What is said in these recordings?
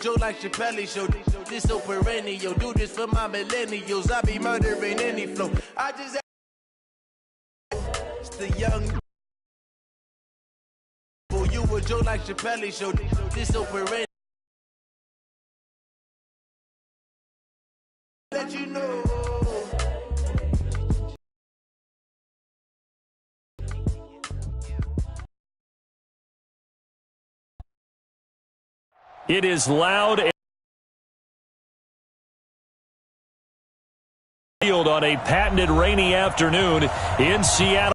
Joe like Chappelle show, this so perennial. Do this for my millennials. I be murdering any flow. I just it's the young. You a Joe like Chappelle show, this so perennial. Let you know. It is loud field on a patented rainy afternoon in Seattle.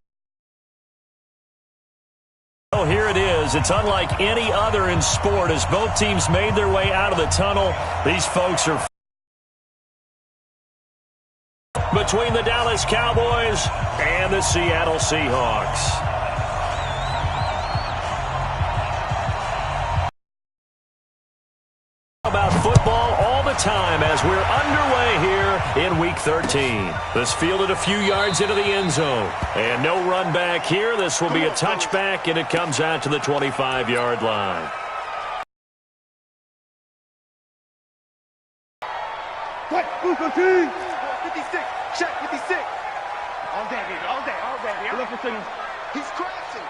Oh, here it is. It's unlike any other in sport as both teams made their way out of the tunnel. These folks are between the Dallas Cowboys and the Seattle Seahawks. About football all the time as we're underway here in Week 13. This fielded a few yards into the end zone. And no run back here. This will be a touchback, and it comes out to the 25-yard line. What? 56. Check 56. All day, baby. All day. He's crashing.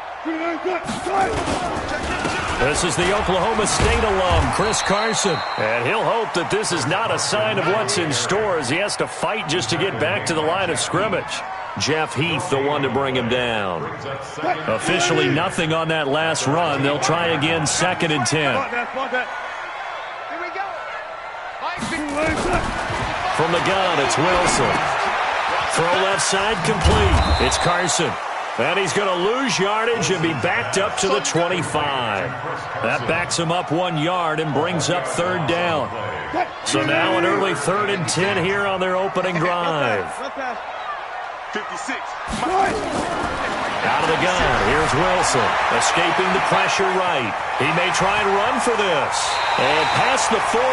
This is the Oklahoma State alum, Chris Carson. And he'll hope that this is not a sign of what's in store as he has to fight just to get back to the line of scrimmage. Jeff Heath, the one to bring him down. Officially nothing on that last run. They'll try again, 2nd and 10. Here we go. From the gun, it's Wilson. Throw left side complete. It's Carson. And he's going to lose yardage and be backed up to the 25. That backs him up 1 yard and brings up 3rd down. So now an early 3rd and 10 here on their opening drive. 56. Out of the gun, here's Wilson, escaping the pressure right. He may try and run for this. And past the 40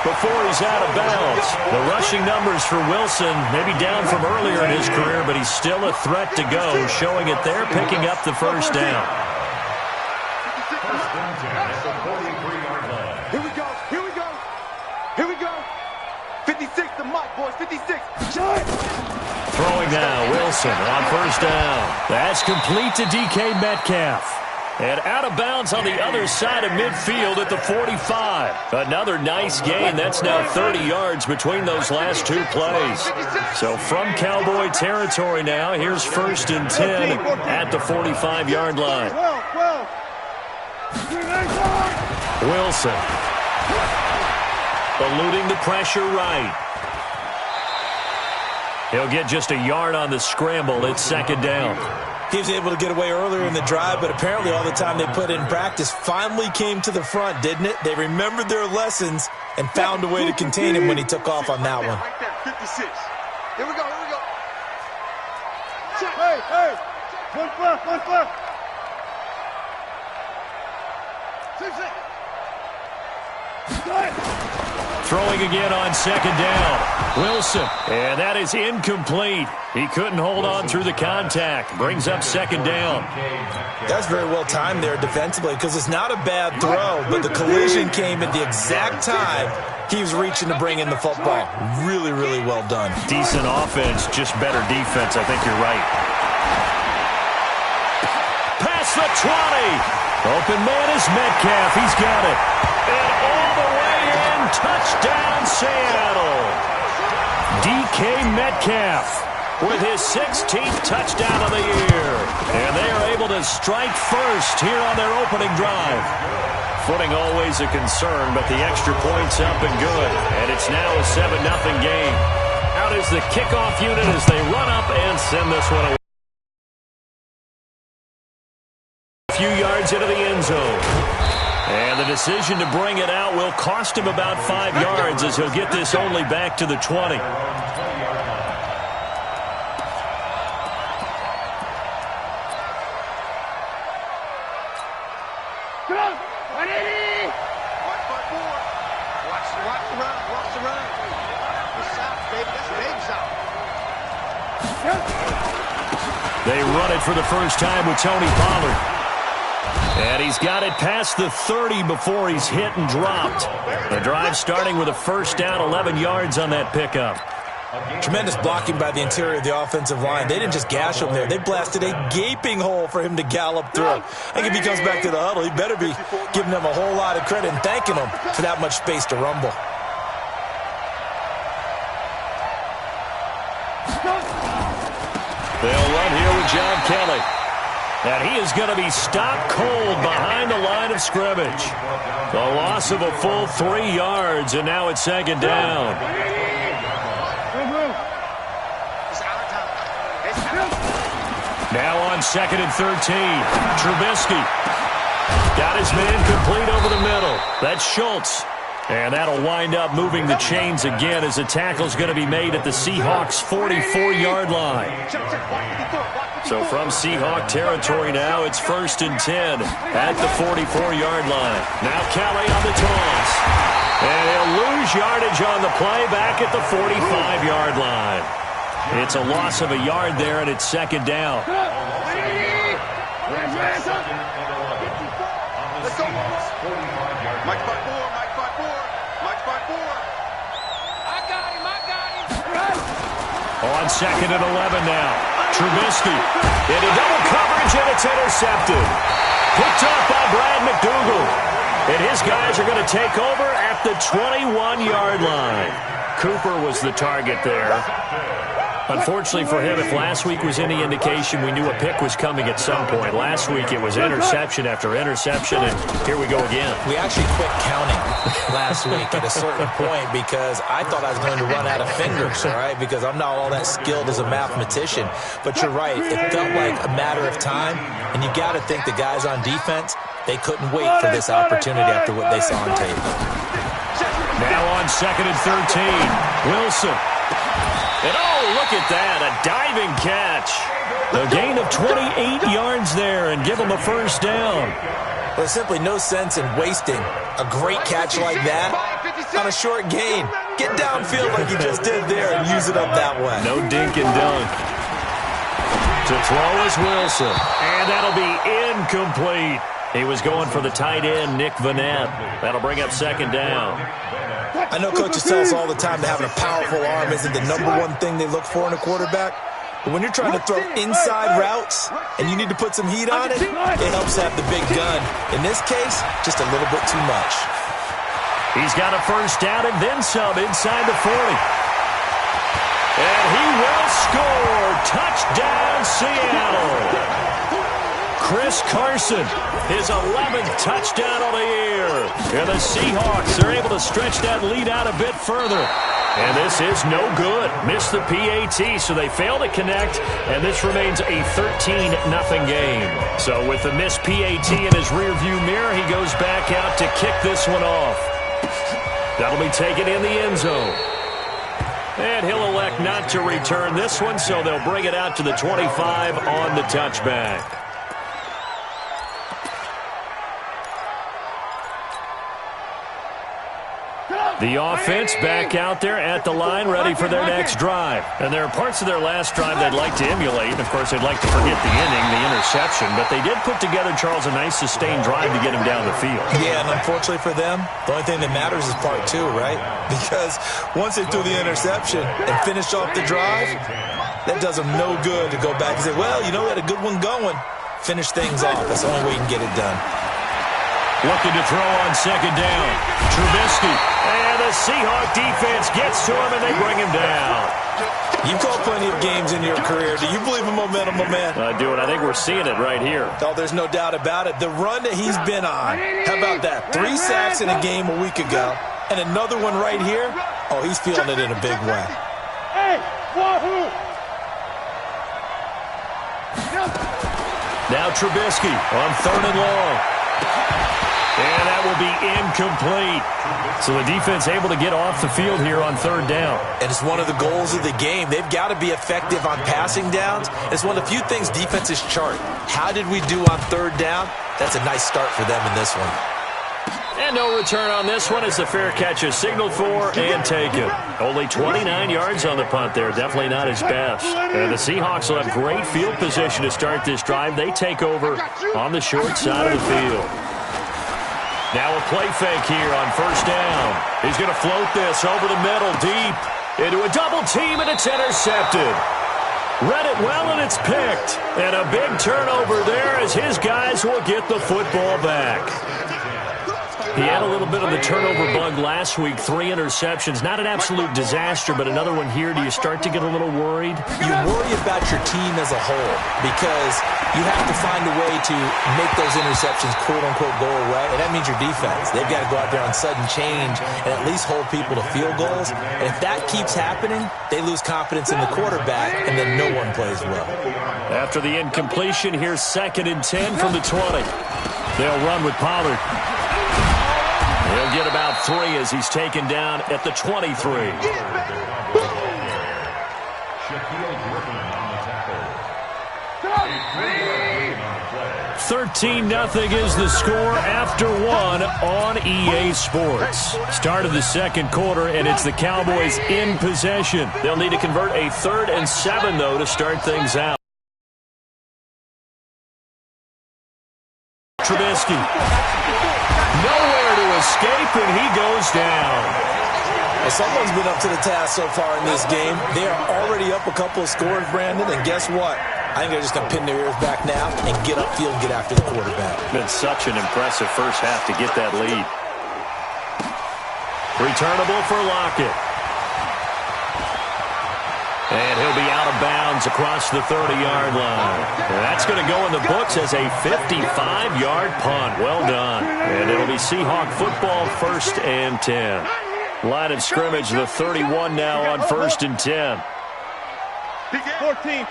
before he's out of bounds. The rushing numbers for Wilson maybe down from earlier in his career, but he's still a threat to go, showing it there, picking up the 1st down. Here we go. 56 to Mike, boys, 56. Throwing now, Wilson on 1st down. That's complete to DK Metcalf. And out of bounds on the other side of midfield at the 45. Another nice gain. That's now 30 yards between those last 2 plays. So from Cowboy territory now, here's 1st and 10 at the 45-yard line. Wilson. Eluding the pressure right. He'll get just a yard on the scramble. It's 2nd down. He was able to get away earlier in the drive, but apparently all the time they put in practice finally came to the front, didn't it? They remembered their lessons and found a way to contain him when he took off on that one. Right there, 56. Here we go. Hey. 1 foot. 6. Throwing again on 2nd down. Wilson. And that is incomplete. He couldn't hold on through the contact. Brings up 2nd down. That's very well timed there defensively because it's not a bad throw, but the collision came at the exact time he was reaching to bring in the football. Really, really well done. Decent offense, just better defense. I think you're right. Past the 20. Open man is Metcalf. He's got it. And all the way in. Touchdown, Seattle. DK Metcalf with his 16th touchdown of the year. And they are able to strike first here on their opening drive. Footing always a concern, but the extra point's up and good. And it's now a 7-0 game. Out is the kickoff unit as they run up and send this one away. A few yards into the end zone. And the decision to bring it out will cost him about 5 yards as he'll get this only back to the 20. They run it for the first time with Tony Pollard. And he's got it past the 30 before he's hit and dropped. The drive starting with a first down, 11 yards on that pickup. Tremendous blocking by the interior of the offensive line. They didn't just gash him there. They blasted a gaping hole for him to gallop through. I think if he comes back to the huddle, he better be giving them a whole lot of credit and thanking them for that much space to rumble. They'll run here with John Kelly. And he is going to be stopped cold behind the line of scrimmage. The loss of a full 3 yards, and now it's second down. Now on second and 13, Trubisky got his man complete over the middle. That's Schultz. And that'll wind up moving the chains again as the tackle's going to be made at the Seahawks' 44-yard line. So from Seahawk territory now, it's 1st and 10 at the 44-yard line. Now Kelly on the toss. And he'll lose yardage on the play back at the 45-yard line. It's a loss of a yard there, and it's second down. Mike 5-4, Mike 5-4, Mike 5-4. I got him. On second and 11 now. Trubisky into double coverage, and it's intercepted. Picked off by Brad McDougal. And his guys are going to take over at the 21-yard line. Cooper was the target there. Unfortunately for him, if last week was any indication, we knew a pick was coming at some point. Last week it was interception after interception, and here we go again. We actually quit counting last week at a certain point because I thought I was going to run out of fingers, all right, because I'm not all that skilled as a mathematician. But you're right. It felt like a matter of time, and you got to think the guys on defense, they couldn't wait for this opportunity after what they saw on tape. Now on second and 13, Wilson. And oh, look at that, a diving catch. A gain of 28 yards there and give him a first down. Well, there's simply no sense in wasting a great catch like that on a short gain. Get downfield like you just did there and use it up that way. No dink and dunk. To throw is Wilson. And that'll be incomplete. He was going for the tight end, Nick Vanette. That'll bring up second down. I know coaches tell us all the time that having a powerful arm isn't the number one thing they look for in a quarterback. But when you're trying to throw inside routes and you need to put some heat on it, it helps have the big gun. In this case, just a little bit too much. He's got a first down and then some inside the 40. And he will score. Touchdown, Seattle. Chris Carson, his 11th touchdown of the year. And the Seahawks are able to stretch that lead out a bit further. And this is no good. Missed the PAT, so they fail to connect, and this remains a 13-0 game. So with the missed PAT in his rearview mirror, he goes back out to kick this one off. That'll be taken in the end zone. And he'll elect not to return this one, so they'll bring it out to the 25 on the touchback. The offense back out there at the line, ready for their next drive. And there are parts of their last drive they'd like to emulate. Of course, they'd like to forget the inning, the interception. But they did put together, Charles, a nice sustained drive to get him down the field. Yeah, and unfortunately for them, the only thing that matters is part two, right? Because once they threw the interception and finished off the drive, that does them no good to go back and say, well, you know, we had a good one going. Finish things off. That's the only way you can get it done. Looking to throw on second down. Trubisky. And the Seahawk defense gets to him, and they bring him down. You've called plenty of games in your career. Do you believe in momentum, my man? I do, and I think we're seeing it right here. Oh, there's no doubt about it. The run that he's been on. How about that? 3 sacks in a game a week ago, and another one right here. Oh, he's feeling it in a big way. Hey, wahoo! Now Trubisky on third and long. And that will be incomplete. So the defense able to get off the field here on third down. And it's one of the goals of the game. They've got to be effective on passing downs. It's one of the few things defenses chart. How did we do on third down? That's a nice start for them in this one. And no return on this one as the fair catch is signaled for and taken. Only 29 yards on the punt there. Definitely not his best. And the Seahawks will have great field position to start this drive. They take over on the short side of the field. Now a play fake here on first down. He's going to float this over the middle deep into a double team, and it's intercepted. Read it well, and it's picked. And a big turnover there as his guys will get the football back. He had a little bit of the turnover bug last week, 3 interceptions. Not an absolute disaster, but another one here. Do you start to get a little worried? You worry about your team as a whole because you have to find a way to make those interceptions quote-unquote go away, and that means your defense. They've got to go out there on sudden change and at least hold people to field goals. And if that keeps happening, they lose confidence in the quarterback, and then no one plays well. After the incompletion, here's 2nd and 10 from the 20. They'll run with Pollard. He'll get about 3 as he's taken down at the 23. 13-0 is the score after 1 on EA Sports. Start of the second quarter, and it's the Cowboys in possession. They'll need to convert a 3rd and 7, though, to start things out. Trubisky. Nowhere to escape, and he goes down. Well, someone's been up to the task so far in this game. They are already up a couple of scores, Brandon, and guess what? I think they're just going to pin their ears back now and get upfield and get after the quarterback. Been such an impressive first half to get that lead. Returnable for Lockett. And he'll be out of bounds across the 30-yard line. And that's going to go in the books as a 55-yard punt. Well done. And it'll be Seahawk football, 1st and 10. Line of scrimmage, the 31 now on 1st and 10. 14.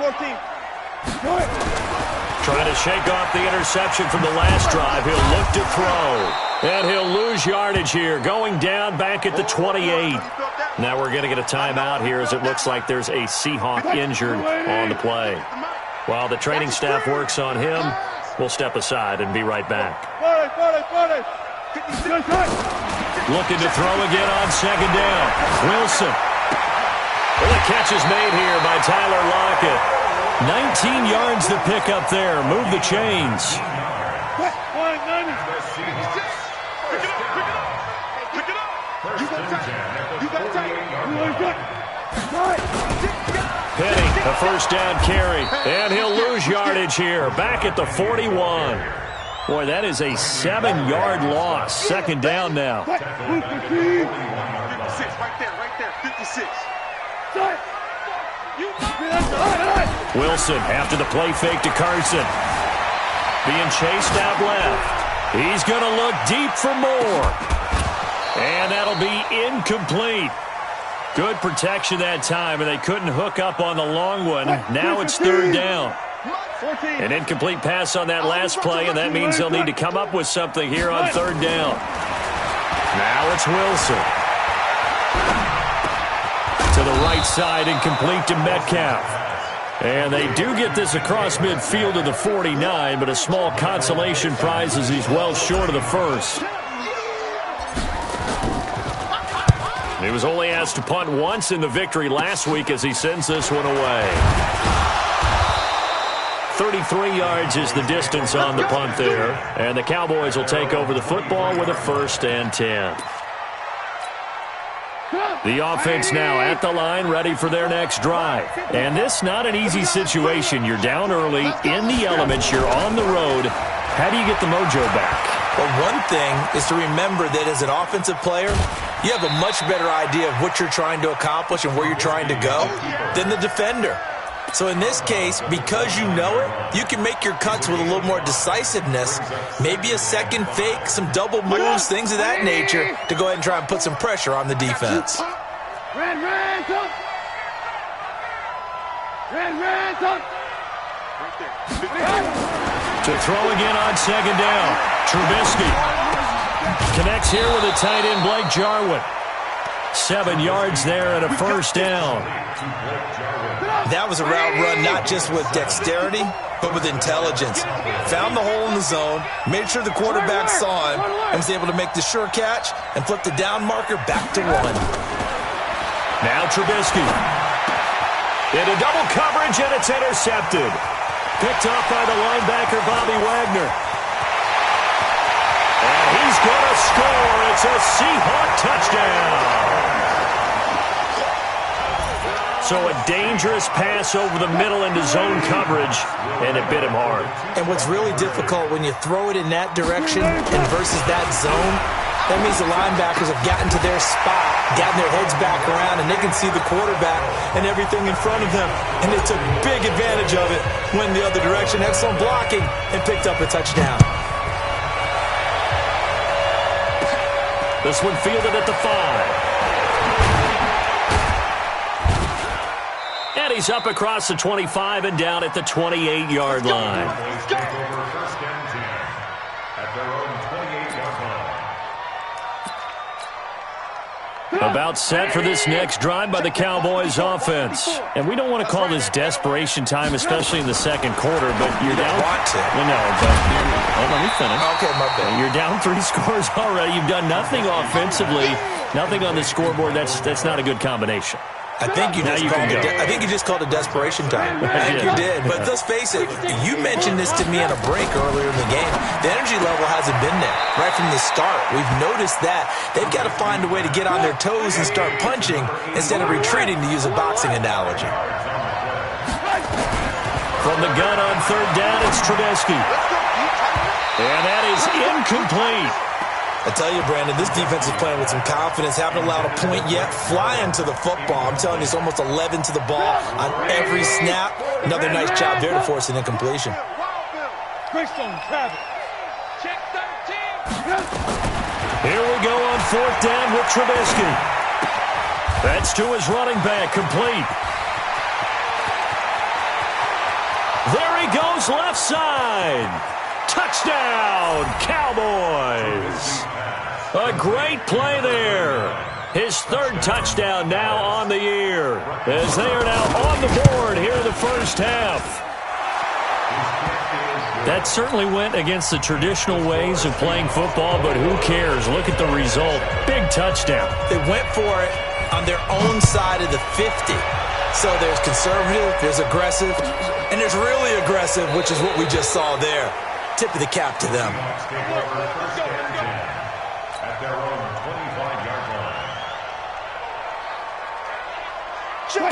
Trying to shake off the interception from the last drive. He'll look to throw. And he'll lose yardage here, going down back at the 28. Now we're going to get a timeout here as it looks like there's a Seahawk injured on the play. While the training staff works on him, we'll step aside and be right back. Looking to throw again on 2nd down. Wilson. Well, the catch is made here by Tyler Lockett. 19 yards to pick up there. Move the chains. Penny, a first down carry. And he'll lose yardage here. Back at the 41. Boy, that is a 7-yard loss. 2nd down now. 56, right there, 56. Wilson after the play fake to Carson. Being chased out left. He's going to look deep for more. And that'll be incomplete. Good protection that time, and they couldn't hook up on the long one. Now it's 3rd down. An incomplete pass on that last play, and that means they'll need to come up with something here on 3rd down. Now it's Wilson. To the right side and complete to Metcalf. And they do get this across midfield to the 49, but a small consolation prize as he's well short of the first. He was only asked to punt once in the victory last week as he sends this one away. 33 yards is the distance on the punt there. And the Cowboys will take over the football with a 1st and 10. The offense now at the line, ready for their next drive. And this not an easy situation. You're down early, in the elements, you're on the road. How do you get the mojo back? Well, one thing is to remember that as an offensive player, you have a much better idea of what you're trying to accomplish and where you're trying to go than the defender. So in this case, because you know it, you can make your cuts with a little more decisiveness, maybe a second fake, some double moves, things of that nature, to go ahead and try and put some pressure on the defense. To throw again on 2nd down. Trubisky connects here with a tight end, Blake Jarwin. 7 yards there and a first down. That was a route run not just with dexterity, but with intelligence. Found the hole in the zone, made sure the quarterback saw him, and was able to make the sure catch and flip the down marker back to 1. Now Trubisky. Into double coverage, and it's intercepted. Picked off by the linebacker, Bobby Wagner. And he's going to score. It's a Seahawk touchdown. So a dangerous pass over the middle into zone coverage, and it bit him hard. And what's really difficult when you throw it in that direction and versus that zone, that means the linebackers have gotten to their spot, gotten their heads back around, and they can see the quarterback and everything in front of them. And they took big advantage of it, went the other direction, excellent blocking, and picked up a touchdown. This one fielded at the 5. And he's up across the 25 and down at the 28-yard line. About set for this next drive by the Cowboys offense. And we don't want to call this desperation time, especially in the second quarter, but you're down. You want to. Well, no, but let me finish. Okay, my bad. You're down 3 scores already. You've done nothing offensively, nothing on the scoreboard. That's not a good combination. I think you just called it desperation time. I think you did. But let's face it, you mentioned this to me on a break earlier in the game. The energy level hasn't been there right from the start. We've noticed that. They've got to find a way to get on their toes and start punching instead of retreating, to use a boxing analogy. From the gun on third down, it's Trubisky. And that is incomplete. I tell you, Brandon, this defense is playing with some confidence. Haven't allowed a point yet. Flying to the football. I'm telling you, it's almost 11 to the ball on every snap. Another nice job there to force an incompletion. Here we go on fourth down with Trubisky. That's to his running back, complete. There he goes, left side. Touchdown, Cowboys. A great play there. His third touchdown now on the year, as they are now on the board here in the first half. That certainly went against the traditional ways of playing football, but who cares? Look at the result. Big touchdown. They went for it on their own side of the 50. So there's conservative, there's aggressive, and there's really aggressive, which is what we just saw there. Tip of the cap to them.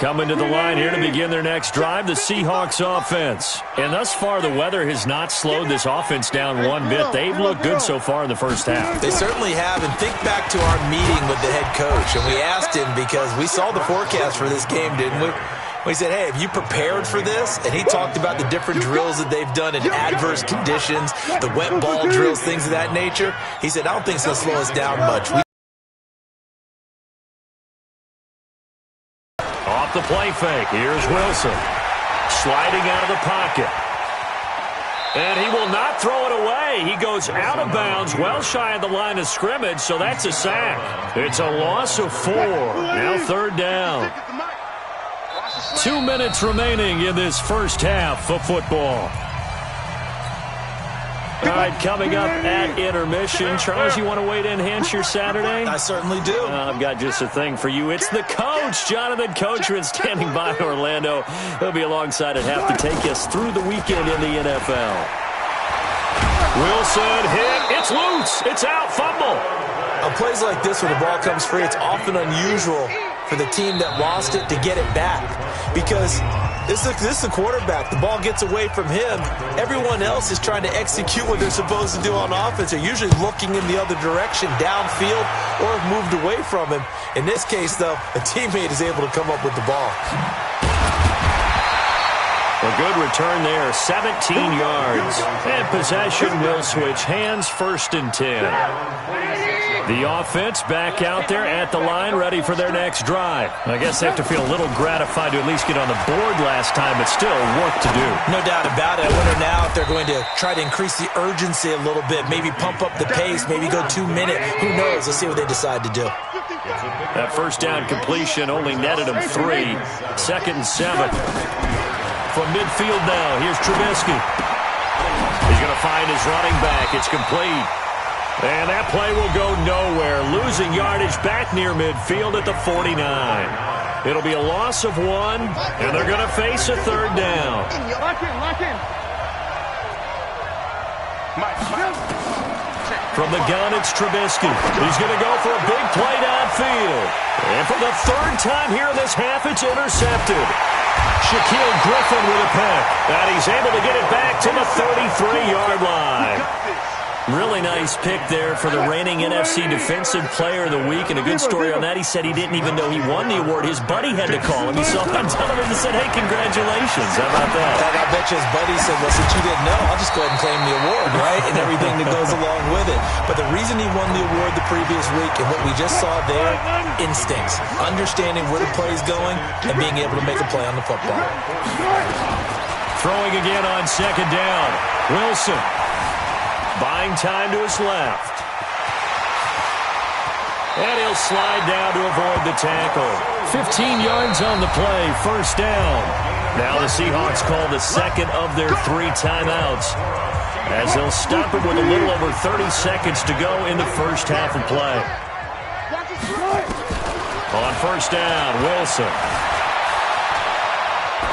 Coming to the line here to begin their next drive, the Seahawks offense. And thus far, the weather has not slowed this offense down one bit. They've looked good so far in the first half. They certainly have. And think back to our meeting with the head coach. And we asked him, because we saw the forecast for this game, didn't we? We said, hey, have you prepared for this? And he talked about the different drills that they've done in adverse conditions, the wet ball drills, things of that nature. He said, I don't think it's going to slow us down much. Off the play fake, here's Wilson. Sliding out of the pocket. And he will not throw it away. He goes out of bounds, well shy of the line of scrimmage, so that's a sack. It's a loss of 4. Now third down. 2 minutes remaining in this first half of football. All right, coming up at intermission. Charles, you want to wait in, enhance your Saturday? I certainly do. I've got just a thing for you. It's the coach, Jonathan Coachman, standing by in Orlando. He'll be alongside at half to take us through the weekend in the NFL. Wilson hit. It's loose. It's out. Fumble. On plays like this where the ball comes free, it's often unusual for the team that lost it to get it back, because this is the quarterback. The ball gets away from him. Everyone else is trying to execute what they're supposed to do on offense. They're usually looking in the other direction, downfield, or have moved away from him. In this case, though, a teammate is able to come up with the ball. A good return there, 17 yards. And possession will switch hands, 1st and 10. The offense back out there at the line, ready for their next drive. I guess they have to feel a little gratified to at least get on the board last time, but still work to do. No doubt about it. I wonder now if they're going to try to increase the urgency a little bit, maybe pump up the pace, maybe go 2 minutes. Who knows? Let's see what they decide to do. That first down completion only netted him 3. 2nd and 7. From midfield now, here's Trubisky. He's going to find his running back. It's complete. And that play will go nowhere. Losing yardage back near midfield at the 49. It'll be a loss of 1, and they're going to face a 3rd down. Lock in. From the gun, it's Trubisky. He's going to go for a big play downfield. And for the 3rd time here in this half, it's intercepted. Shaquille Griffin with a pick. And he's able to get it back to the 33-yard line. Really nice pick there for the reigning NFC Defensive Player of the Week. And a good story on that. He said he didn't even know he won the award. His buddy had to call him. He saw him on television and said, hey, congratulations. How about that? And I bet you his buddy said, well, since you didn't know, I'll just go ahead and claim the award, right? And everything that goes along with it. But the reason he won the award the previous week and what we just saw there, instincts. Understanding where the play is going and being able to make a play on the football. Throwing again on 2nd down. Wilson. Buying time to his left. And he'll slide down to avoid the tackle. 15 yards on the play, 1st down. Now the Seahawks call the 2nd of their 3 timeouts, as they'll stop it with a little over 30 seconds to go in the first half of play. On 1st down, Wilson.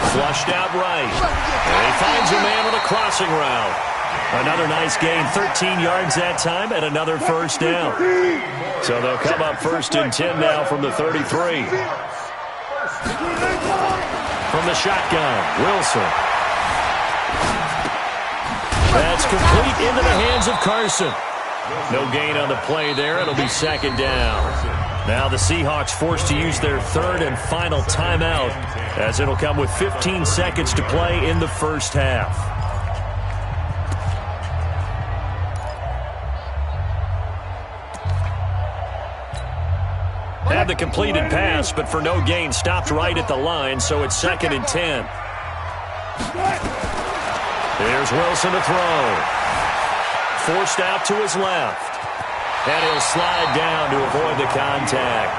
Flushed out right. And he finds a man with a crossing route. Another nice gain, 13 yards that time, and another 1st down. So they'll come up 1st and 10 now from the 33. From the shotgun, Wilson. That's complete into the hands of Carson. No gain on the play there. It'll be 2nd down. Now the Seahawks forced to use their 3rd and final timeout, as it'll come with 15 seconds to play in the first half. Had the completed pass, but for no gain, stopped right at the line, so it's 2nd and 10. There's Wilson to throw. Forced out to his left. And he'll slide down to avoid the contact.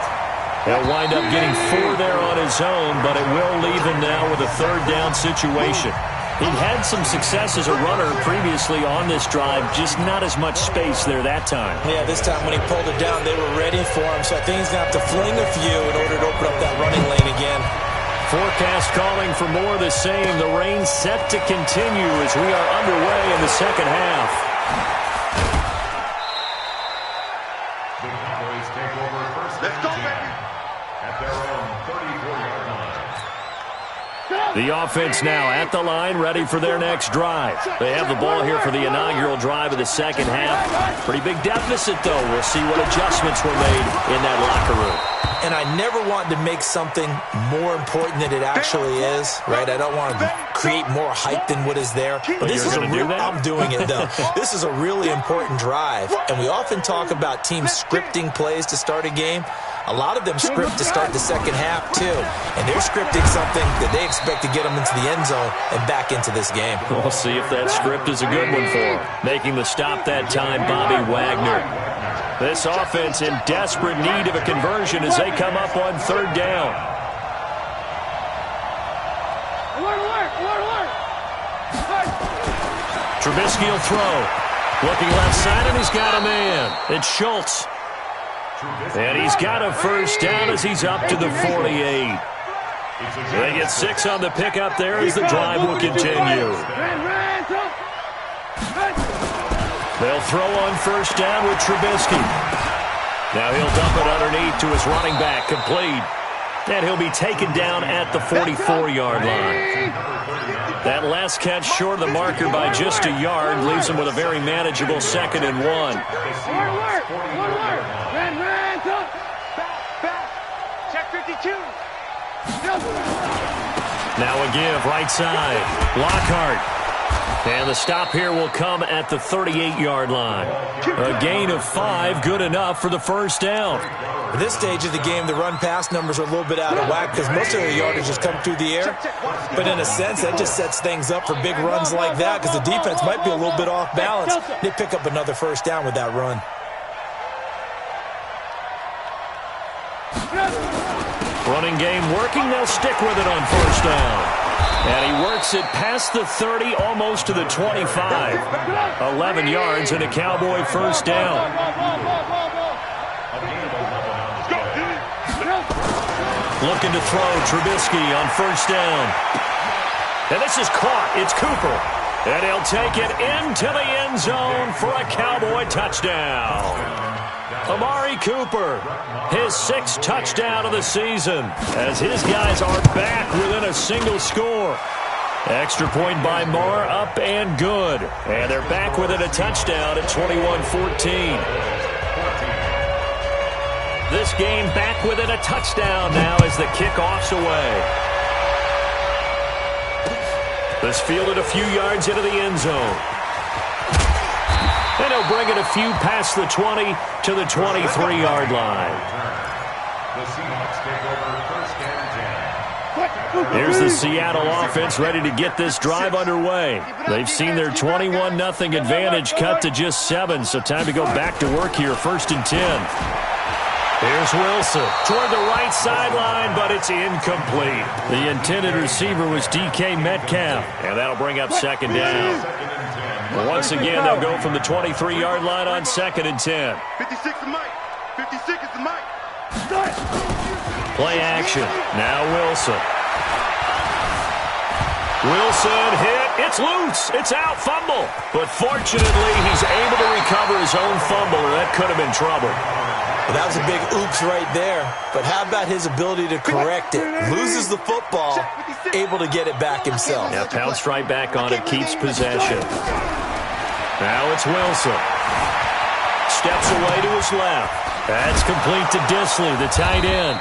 He'll wind up getting 4 there on his own, but it will leave him now with a 3rd down situation. He'd had some success as a runner previously on this drive, just not as much space there that time. Yeah, this time when he pulled it down, they were ready for him, so I think he's going to have to fling a few in order to open up that running lane again. Forecast calling for more of the same. The rain set to continue as we are underway in the second half. The Cowboys take over 1st and 10 at their own 34-yard line. The offense now at the line, ready for their next drive. They have the ball here for the inaugural drive of the second half. Pretty big deficit, though. We'll see what adjustments were made in that locker room. And I never want to make something more important than it actually is, right? I don't want to create more hype than what is there. But this is a real, I'm doing it, though. This is a really important drive. And we often talk about teams scripting plays to start a game. A lot of them script to start the second half, too. And they're scripting something that they expect to get them into the end zone and back into this game. We'll see if that script is a good one for them. Making the stop that time, Bobby Wagner. This offense in desperate need of a conversion as they come up on 3rd down. Trubisky will throw. Looking left side, and he's got a man. It's Schultz. And he's got a 1st down as he's up to the 48. They get 6 on the pickup there as the drive will continue. They'll throw on 1st down with Trubisky. Now he'll dump it underneath to his running back, complete. And he'll be taken down at the 44-yard line. That last catch short of the marker by just a yard leaves him with a very manageable 2nd and 1. Check 52. Now a give, right side. Lockhart. And the stop here will come at the 38-yard line. A gain of 5, good enough for the 1st down. At this stage of the game, the run-pass numbers are a little bit out of whack because most of the yardage has come through the air. But in a sense, that just sets things up for big runs like that because the defense might be a little bit off balance. They pick up another 1st down with that run. Running game working. They'll stick with it on first down. And he works it past the 30, almost to the 25. 11 yards and a Cowboy first down. Looking to throw, Trubisky on first down. And this is caught. It's Cooper. And he'll take it into the end zone for a Cowboy touchdown. Amari Cooper, his 6th touchdown of the season, as his guys are back within a single score. Extra point by Marr, up and good. And they're back within a touchdown at 21-14. This game back within a touchdown now as the kickoff's away. This fielded a few yards into the end zone. And he'll bring it a few past the 20 to the 23-yard line. The Seahawks take over first and 10. Here's the Seattle offense ready to get this drive underway. They've seen their 21-0 advantage cut to just 7, so time to go back to work here, first and 10. Here's Wilson toward the right sideline, but it's incomplete. The intended receiver was DK Metcalf, and that'll bring up second down. Once again, they'll go from the 23-yard line on second and 10. 56 is Mike. 56 is Mike. Play action. Now Wilson. Wilson hit. It's loose. It's out. Fumble. But fortunately, he's able to recover his own fumble, or that could have been trouble. Well, that was a big oops right there. But how about his ability to correct it? Loses the football, able to get it back himself. Yeah, pounced right back on it, keeps possession. Now it's Wilson. Steps away to his left. That's complete to Disley, the tight end.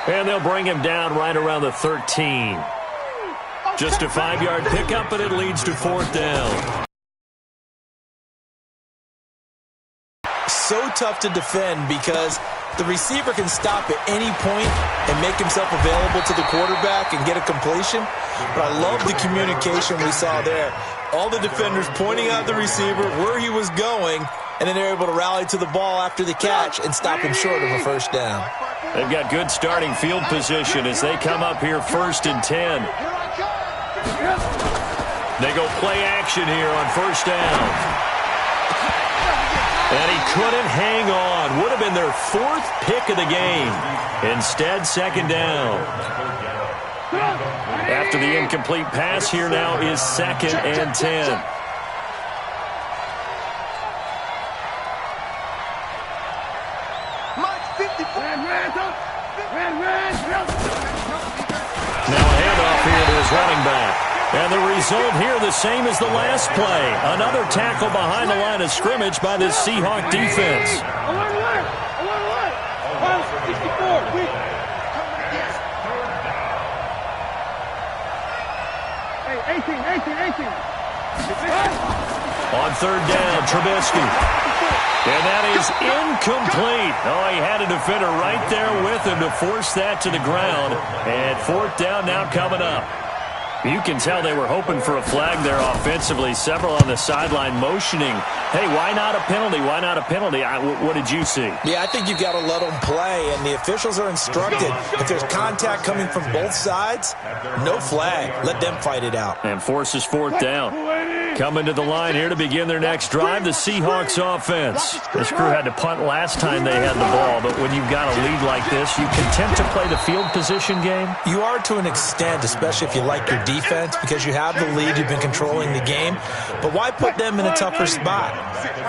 And they'll bring him down right around the 13. Just a 5-yard pickup, and it leads to fourth down. So tough to defend because the receiver can stop at any point and make himself available to the quarterback and get a completion. But I love the communication we saw there. All the defenders pointing out the receiver, where he was going, and then they're able to rally to the ball after the catch and stop him short of a first down. They've got good starting field position as they come up here first and 10. They go play action here on first down. And he couldn't hang on. Would have been their 4th pick of the game. Instead, second down. After the incomplete pass, here now is second and 10. Now a handoff here to his running back. And the result here the same as the last play. Another tackle behind the line of scrimmage by this Seahawk defense. On third down, Trubisky. And that is incomplete. Oh, he had a defender right there with him to force that to the ground. And fourth down now coming up. You can tell they were hoping for a flag there offensively. Several on the sideline motioning, hey, why not a penalty? Why not a penalty? What did you see? Yeah, I think you've got to let them play, and the officials are instructed. If there's contact coming from both sides, no flag. Let them fight it out. And forces fourth down. Coming to the line here to begin their next drive, the Seahawks offense. This crew had to punt last time they had the ball, but when you've got a lead like this, you content to play the field position game? You are to an extent, especially if you like your defense, because you have the lead, you've been controlling the game. But why put them in a tougher spot?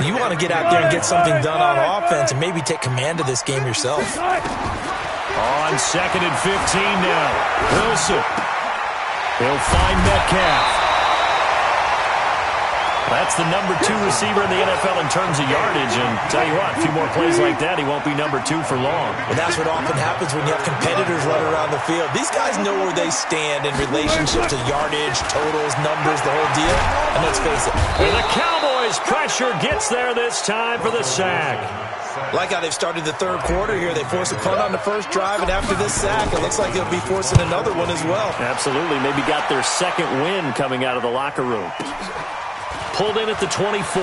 You want to get out there and get something done on offense and maybe take command of this game yourself. On second and 15 now. Wilson. He'll find Metcalf. That's the number 2 receiver in the NFL in terms of yardage. And tell you what, a few more plays like that, he won't be number 2 for long. And that's what often happens when you have competitors running around the field. These guys know where they stand in relationship to yardage, totals, numbers, the whole deal. And let's face it. And the Cowboys' pressure gets there this time for the sack. Like how they've started the third quarter here. They forced a punt on the first drive, and after this sack, it looks like they'll be forcing another one as well. Absolutely. Maybe got their second win coming out of the locker room. Pulled in at the 24.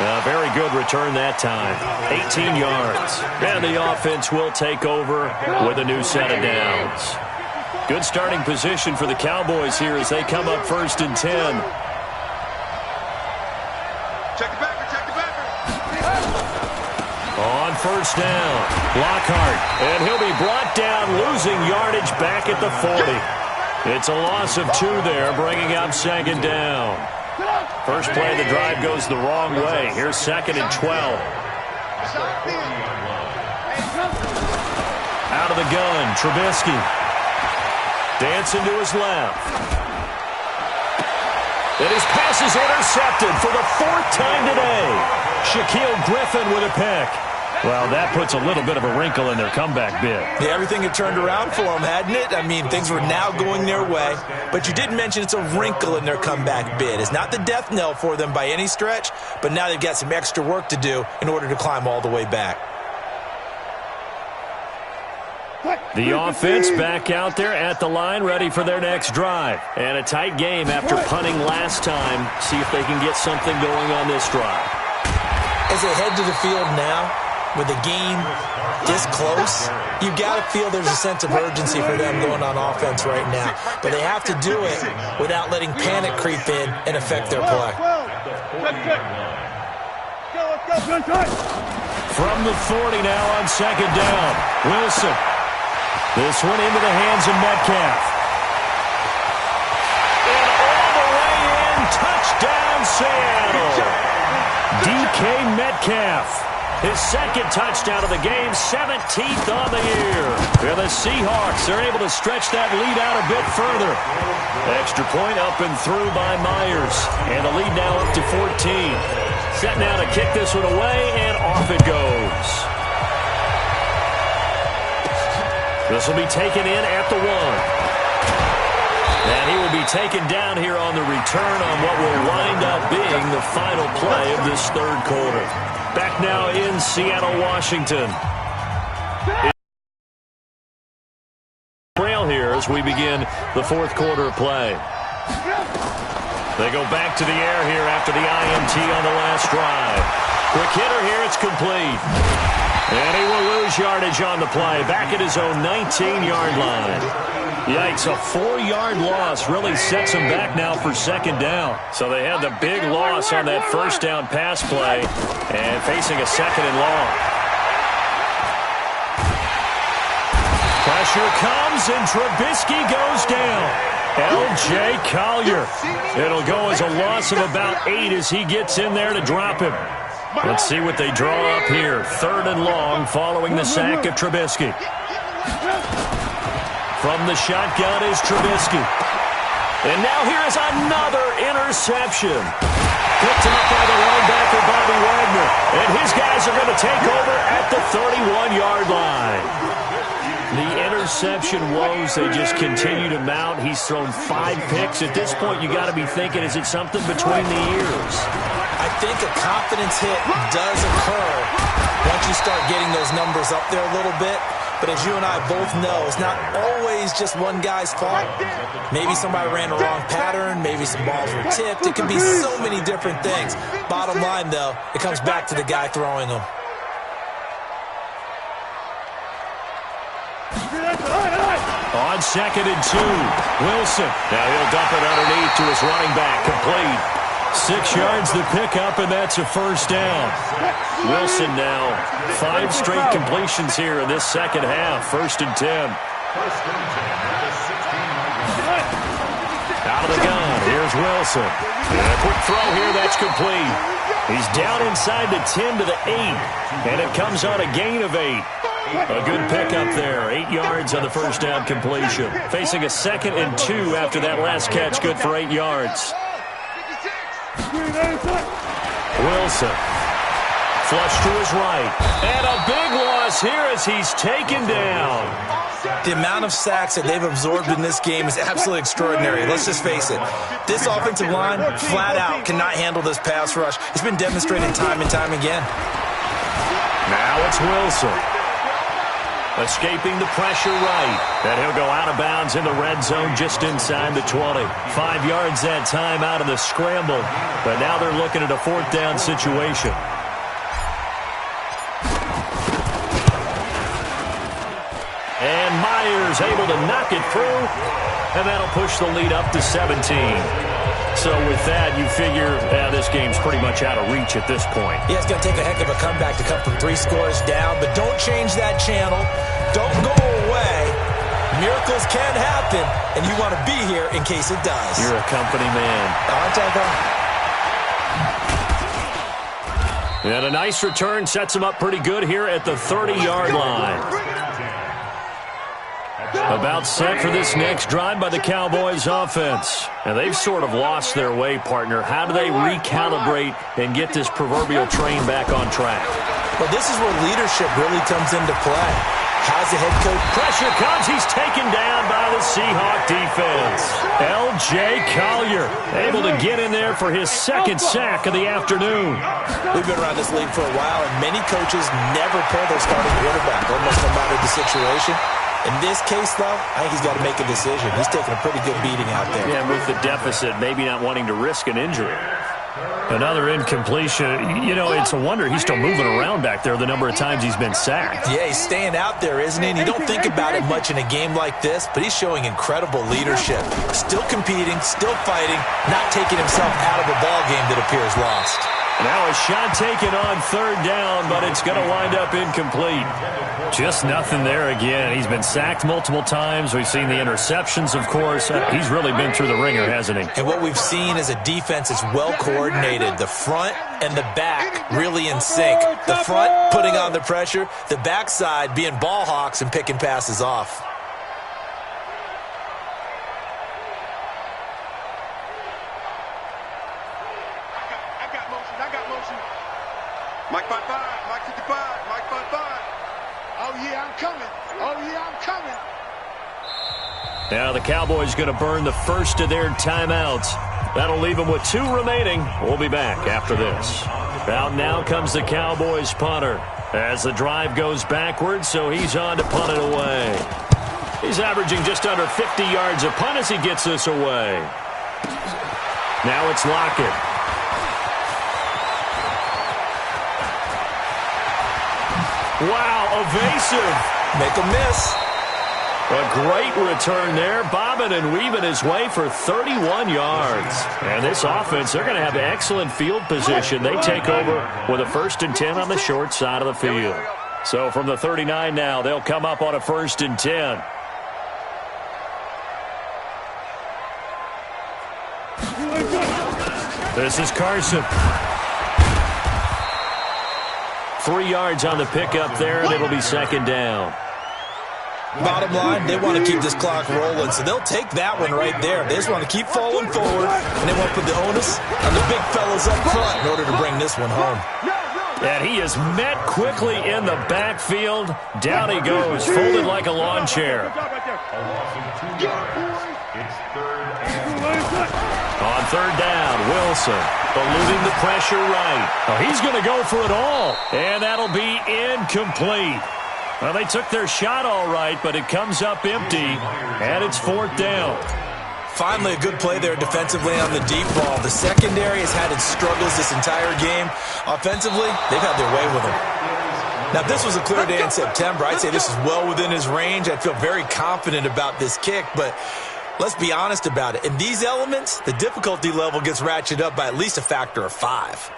And A very good return that time. 18 yards. And the offense will take over with a new set of downs. Good starting position for the Cowboys here as they come up 1st and 10. Check the backer, check the backer. On 1st down, Lockhart. And he'll be brought down, losing yardage back at the 40. It's a loss of 2 there, bringing up 2nd down. First play of the drive goes the wrong way. Here's 2nd and 12. Out of the gun, Trubisky. Dancing to his left. And his pass is intercepted for the 4th time today. Shaquille Griffin with a pick. Well, that puts a little bit of a wrinkle in their comeback bid. Yeah, everything had turned around for them, hadn't it? I mean, things were now going their way. But you did mention it's a wrinkle in their comeback bid. It's not the death knell for them by any stretch, but now they've got some extra work to do in order to climb all the way back. The offense back out there at the line, ready for their next drive. And a tight game after punting last time. See if they can get something going on this drive. As they head to the field now, with the game this close, you've got to feel there's a sense of urgency for them going on offense right now. But they have to do it without letting panic creep in and affect their play. From the 40 now on 2nd down, Wilson. This one into the hands of Metcalf. And all the way in, touchdown Seattle. DK Metcalf. His 2nd touchdown of the game, 17th on the year. For the Seahawks, they're able to stretch that lead out a bit further. Extra point up and through by Myers. And the lead now up to 14. Set now to kick this one away, and off it goes. This will be taken in at the 1. And he will be taken down here on the return on what will wind up being the final play of this 3rd quarter. Back now in Seattle, Washington. Trail here as we begin the 4th quarter play. They go back to the air here after the INT on the last drive. Quick hitter here, it's complete. And he will lose yardage on the play, back at his own 19-yard line. Yikes, a 4-yard loss really sets him back now for 2nd down. So they had the big loss on that 1st down pass play and facing a 2nd and long. Pressure comes and Trubisky goes down. L.J. Collier. It'll go as a loss of about 8 as he gets in there to drop him. Let's see what they draw up here. 3rd and long following the sack of Trubisky. From the shotgun is Trubisky. And now here is another interception. Picked up by the linebacker, Bobby Wagner. And his guys are going to take over at the 31-yard line. The interception woes, they just continue to mount. He's thrown 5 picks. At this point, you got to be thinking, is it something between the ears? I think a confidence hit does occur once you start getting those numbers up there a little bit. But as you and I both know, it's not always just one guy's fault. Maybe somebody ran the wrong pattern. Maybe some balls were tipped. It can be so many different things. Bottom line, though, it comes back to the guy throwing them. On 2nd and 2, Wilson. Now he'll dump it underneath to his running back. Complete. 6 yards the pickup, and that's a 1st down. Wilson now 5 straight completions here in this 2nd half. 1st and 10. Out of the gun, here's Wilson. And a quick throw here, that's complete. He's down inside the 10 to the 8, and it comes on a gain of 8. A good pickup there, 8 yards on the 1st down completion. Facing a 2nd and 2 after that last catch, good for 8 yards. Wilson, flush to his right, and a big loss here as he's taken down. The amount of sacks that they've absorbed in this game is absolutely extraordinary. Let's just face it. This offensive line, flat out, cannot handle this pass rush. It's been demonstrated time and time again. Now it's Wilson. Escaping the pressure right. And he'll go out of bounds in the red zone just inside the 20. 5 yards that time out of the scramble. But now they're looking at a 4th down situation. And Myers able to knock it through. And that'll push the lead up to 17. So with that, you figure this game's pretty much out of reach at this point. Yeah, it's going to take a heck of a comeback to come from 3 scores down, but don't change that channel. Don't go away. Miracles can happen, and you want to be here in case it does. You're a company man. Aren't I, though? And a nice return sets him up pretty good here at the 30-yard line. About set for this next drive by the Cowboys offense. And they've sort of lost their way, partner. How do they recalibrate and get this proverbial train back on track? Well, this is where leadership really comes into play. How's the head coach? Pressure comes. He's taken down by the Seahawk defense. L.J. Collier able to get in there for his 2nd sack of the afternoon. We've been around this league for a while, and many coaches never pull their starting quarterback, almost no matter the situation. In this case, though, I think he's got to make a decision. He's taking a pretty good beating out there. Yeah, with the deficit, maybe not wanting to risk an injury. Another incompletion. You know, it's a wonder he's still moving around back there the number of times he's been sacked. Yeah, he's staying out there, isn't he? And you don't think about it much in a game like this, but he's showing incredible leadership. Still competing, still fighting, not taking himself out of a ball game that appears lost. Now a shot taken on 3rd down, but it's going to wind up incomplete. Just nothing there again. He's been sacked multiple times. We've seen the interceptions, of course. He's really been through the ringer, hasn't he? And what we've seen is a defense that's well coordinated. The front and the back really in sync. The front putting on the pressure. The backside being ball hawks and picking passes off. Mike 5-5, Mike 55, Mike 5-5. Oh, yeah, I'm coming. Oh, yeah, I'm coming. Now the Cowboys going to burn the first of their timeouts. That'll leave them with 2 remaining. We'll be back after this. Out now comes the Cowboys punter as the drive goes backwards, so he's on to punt it away. He's averaging just under 50 yards a punt as he gets this away. Now it's Lockett. Wow, evasive. Make a miss. A great return there, bobbing and weaving his way for 31 yards. And this offense, they're going to have excellent field position. They take over with a 1st and 10 on the short side of the field. So from the 39 now, they'll come up on a 1st and 10. This is Carson. 3 yards on the pickup there, and it'll be 2nd down. Bottom line, they want to keep this clock rolling, so they'll take that one right there. They just want to keep falling forward, and they want to put the onus on the big fellas up front in order to bring this one home. And he is met quickly in the backfield. Down he goes, folded like a lawn chair. On 3rd down, Wilson eluding the pressure right. Oh, he's going to go for it all, and that'll be incomplete. Well, they took their shot all right, but it comes up empty, and it's 4th down. Finally, a good play there defensively on the deep ball. The secondary has had its struggles this entire game. Offensively, they've had their way with him. Now, if this was a clear day in September, I'd say this is well within his range. I'd feel very confident about this kick, but let's be honest about it. In these elements, the difficulty level gets ratcheted up by at least a factor of 5.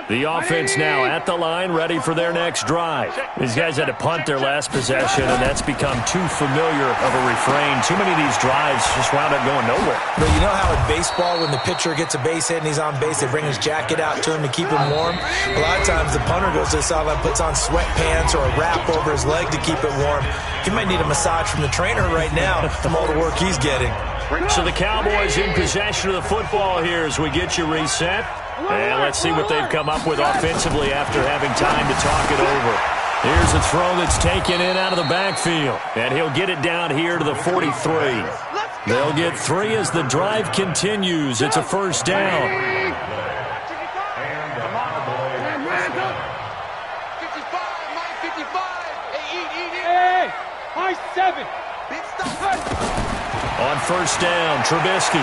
The offense now at the line, ready for their next drive. These guys had to punt their last possession, and that's become too familiar of a refrain. Too many of these drives just wound up going nowhere. But you know how in baseball, when the pitcher gets a base hit and he's on base, they bring his jacket out to him to keep him warm? A lot of times the punter goes to the sideline, puts on sweatpants or a wrap over his leg to keep it warm. He might need a massage from the trainer right now from all the work he's getting. So the Cowboys in possession of the football here as we get you reset. And let's see what they've come up with offensively after having time to talk it over. Here's a throw that's taken in out of the backfield. And he'll get it down here to the 43. They'll get 3 as the drive continues. It's a 1st down. 55, Mike 55. Hey, eat it. High 7. On first down, Trubisky.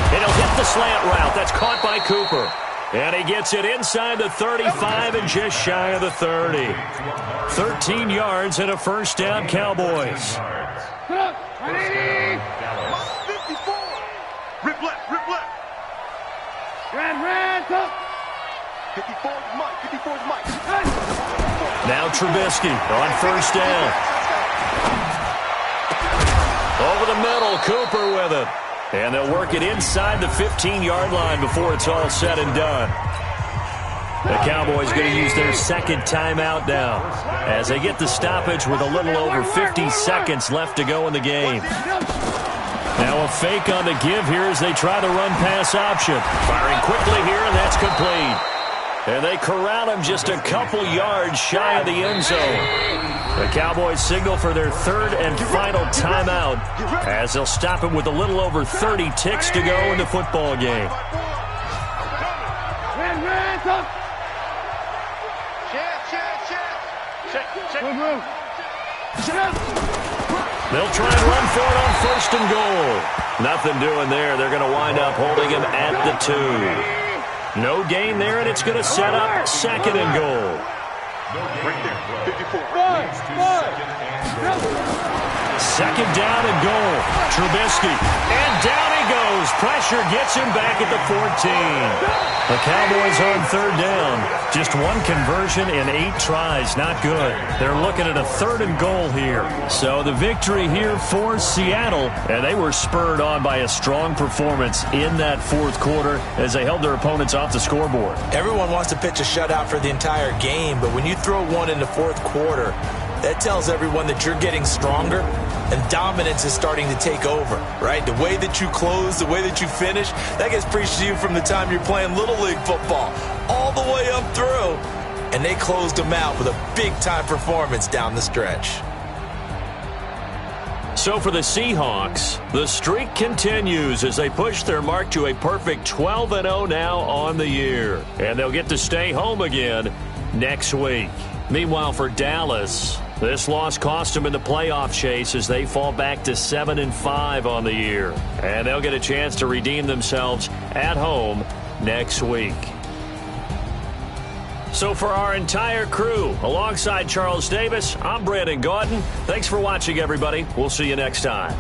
And he'll hit the slant route. That's caught by Cooper. And he gets it inside the 35 and just shy of the 30. 13 yards and a first down, Cowboys. Ready? 54. Rip left, rip left. Ran, up. 54 is Mike, 54 is Mike. Now Trubisky on first down. Over the middle, Cooper with it. And they'll work it inside the 15-yard line before it's all said and done. The Cowboys going to use their second timeout now as they get the stoppage with a little over 50 seconds left to go in the game. Now a fake on the give here as they try the run-pass option. Firing quickly here, and that's complete. And they corral him just a couple yards shy of the end zone. The Cowboys signal for their third and final timeout as they'll stop it with a little over 30 ticks to go in the football game. They'll try and run for it on first and goal. Nothing doing there. They're going to wind up holding him at the 2. No gain there, and it's going to set up second and goal. Right there, 54. Second down and goal. Trubisky. And down he goes. Pressure gets him back at the 14. The Cowboys on third down. Just one conversion in 8 tries. Not good. They're looking at a third and goal here. So the victory here for Seattle. And they were spurred on by a strong performance in that fourth quarter as they held their opponents off the scoreboard. Everyone wants to pitch a shutout for the entire game, but when you throw one in the fourth quarter, that tells everyone that you're getting stronger and dominance is starting to take over, right? The way that you close, the way that you finish, that gets preached to you from the time you're playing Little League football all the way up through. And they closed them out with a big-time performance down the stretch. So for the Seahawks, the streak continues as they push their mark to a perfect 12-0 now on the year. And they'll get to stay home again next week. Meanwhile, for Dallas, this loss cost them in the playoff chase as they fall back to 7-5 on the year. And they'll get a chance to redeem themselves at home next week. So for our entire crew, alongside Charles Davis, I'm Brandon Gaudin. Thanks for watching, everybody. We'll see you next time.